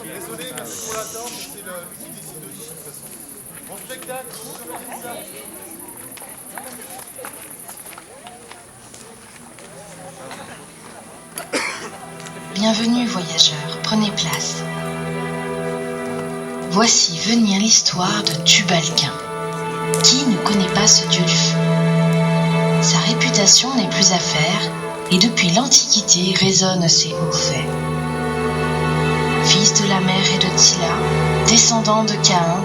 Désolé, merci pour l'attente, c'est l'utilité de toute façon. Bon spectacle, ça. Bienvenue voyageurs, prenez place. Voici venir l'histoire de Tubalcain. Qui ne connaît pas ce dieu du feu? Sa réputation n'est plus à faire, et depuis l'Antiquité résonnent ses hauts faits. Fils de la mer et de Tila, descendant de Caïn,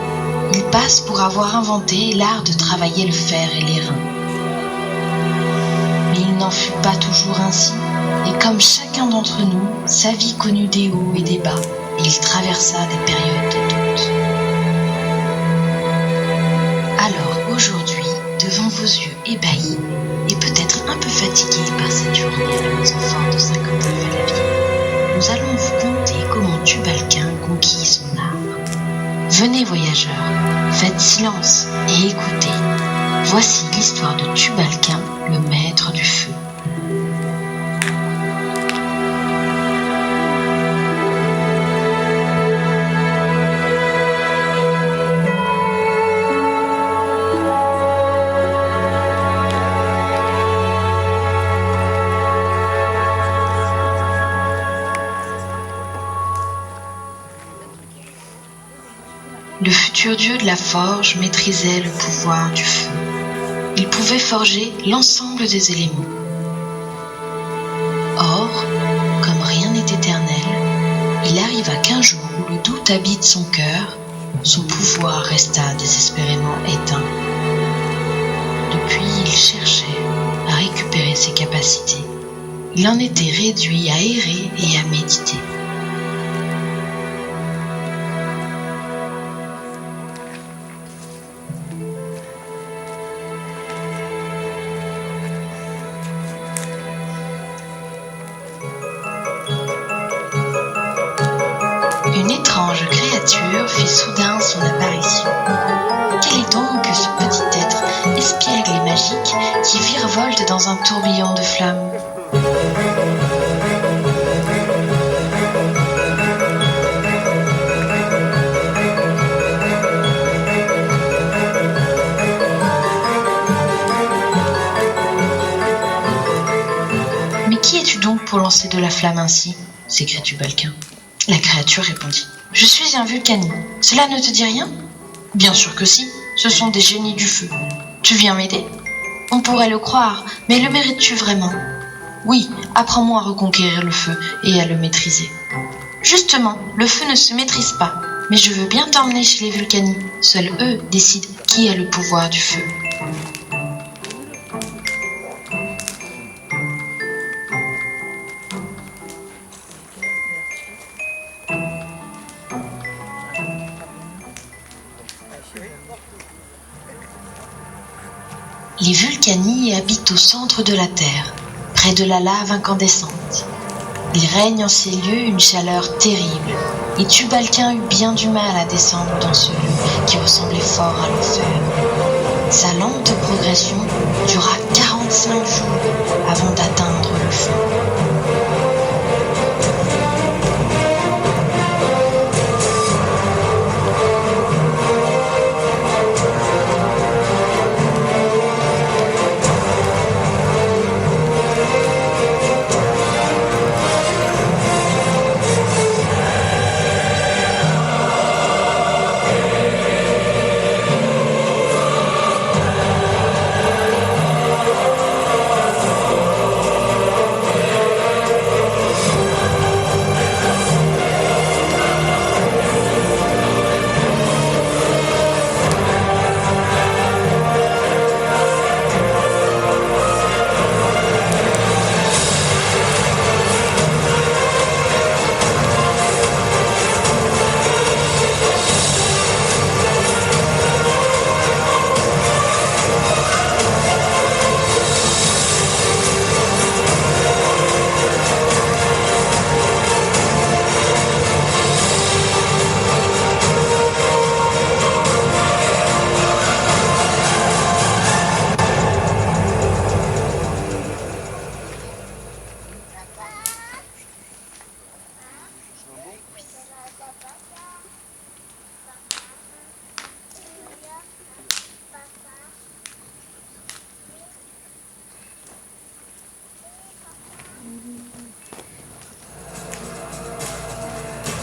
il passe pour avoir inventé l'art de travailler le fer et l'airain. Mais il n'en fut pas toujours ainsi, et comme chacun d'entre nous, sa vie connut des hauts et des bas, et il traversa des périodes de doute. Alors aujourd'hui, devant vos yeux ébahis, et peut-être un peu fatigués par cette journée à la maison forte de 59 à la vie, nous allons vous conter comment Tubalcain conquit son art. Venez voyageurs, faites silence et écoutez. Voici l'histoire de Tubalcain, le maître du feu. Le futur dieu de la forge maîtrisait le pouvoir du feu. Il pouvait forger l'ensemble des éléments. Or, comme rien n'est éternel, il arriva qu'un jour où le doute habite son cœur, son pouvoir resta désespérément éteint. Depuis, il cherchait à récupérer ses capacités. Il en était réduit à errer et à méditer. Une étrange créature fit soudain son apparition. Quel est donc ce petit être espiègle et magique qui virevolte dans un tourbillon de flammes? Mais qui es-tu donc pour lancer de la flamme ainsi? S'écria Tubalcain. La créature répondit. Je suis un Vulcani. Cela ne te dit rien? Bien sûr que si, ce sont des génies du feu. Tu viens m'aider? On pourrait le croire, mais le mérites-tu vraiment? Oui, apprends-moi à reconquérir le feu et à le maîtriser. Justement, le feu ne se maîtrise pas, mais je veux bien t'emmener chez les Vulcani. Seuls eux décident qui a le pouvoir du feu. Les Vulcani habitent au centre de la Terre, près de la lave incandescente. Il règne en ces lieux une chaleur terrible, et Tubalcain eut bien du mal à descendre dans ce lieu qui ressemblait fort à l'enfer. Sa lente progression dura 45 jours avant d'atteindre le fond.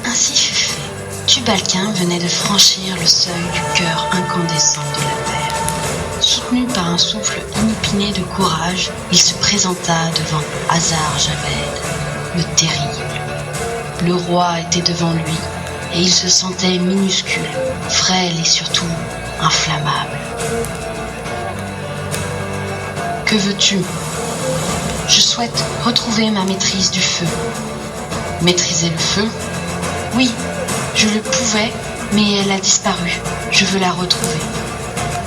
Ainsi fut fait. Tubalquin venait de franchir le seuil du cœur incandescent de la terre. Soutenu par un souffle inopiné de courage, il se présenta devant Hazar-Javed, le terrible. Le roi était devant lui, et il se sentait minuscule, frêle et surtout inflammable. « Que veux-tu ? Je souhaite retrouver ma maîtrise du feu. » « Maîtriser le feu ? Oui, je le pouvais, mais elle a disparu. Je veux la retrouver. »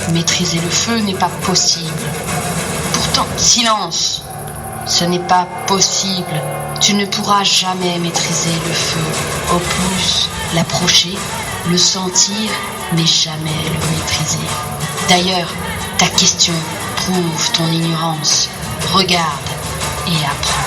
Maîtriser le feu n'est pas possible. Pourtant, silence ! Ce n'est pas possible. Tu ne pourras jamais maîtriser le feu. Au plus, l'approcher, le sentir, mais jamais le maîtriser. D'ailleurs, ta question prouve ton ignorance. Regarde et apprends.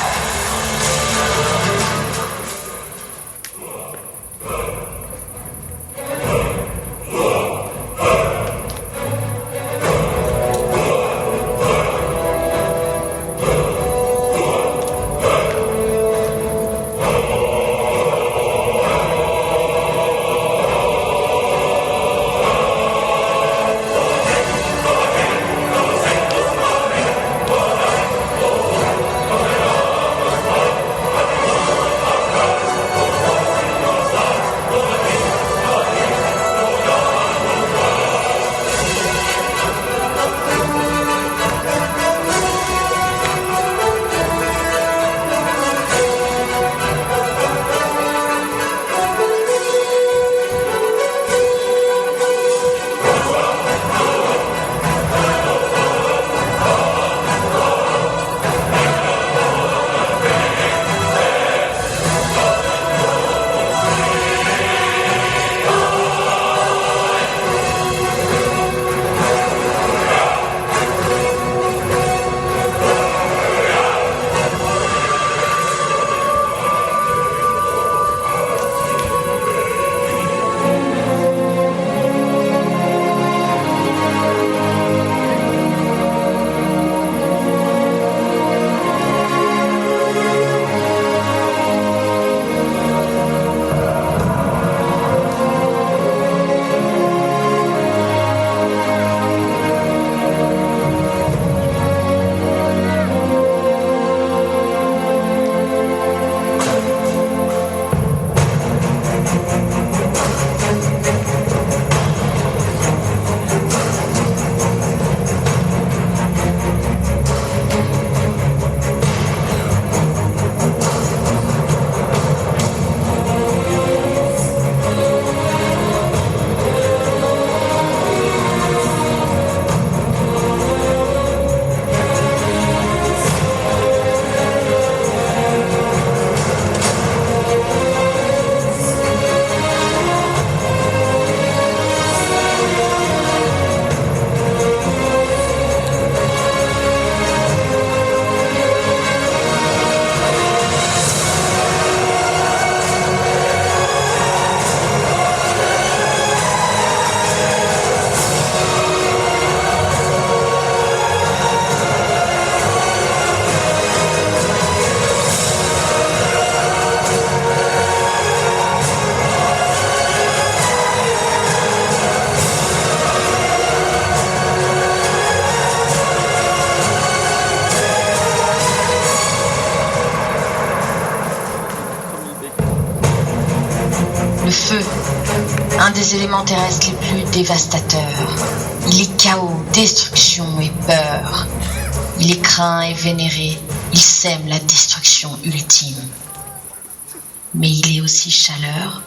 Le feu, un des éléments terrestres les plus dévastateurs. Il est chaos, destruction et peur. Il est craint et vénéré. Il sème la destruction ultime. Mais il est aussi chaleur,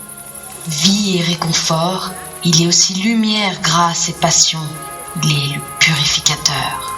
vie et réconfort. Il est aussi lumière, grâce et passion. Il est le purificateur.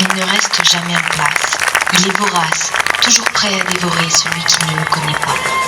Il ne reste jamais en place. Il est vorace, toujours prêt à dévorer celui qui ne le connaît pas.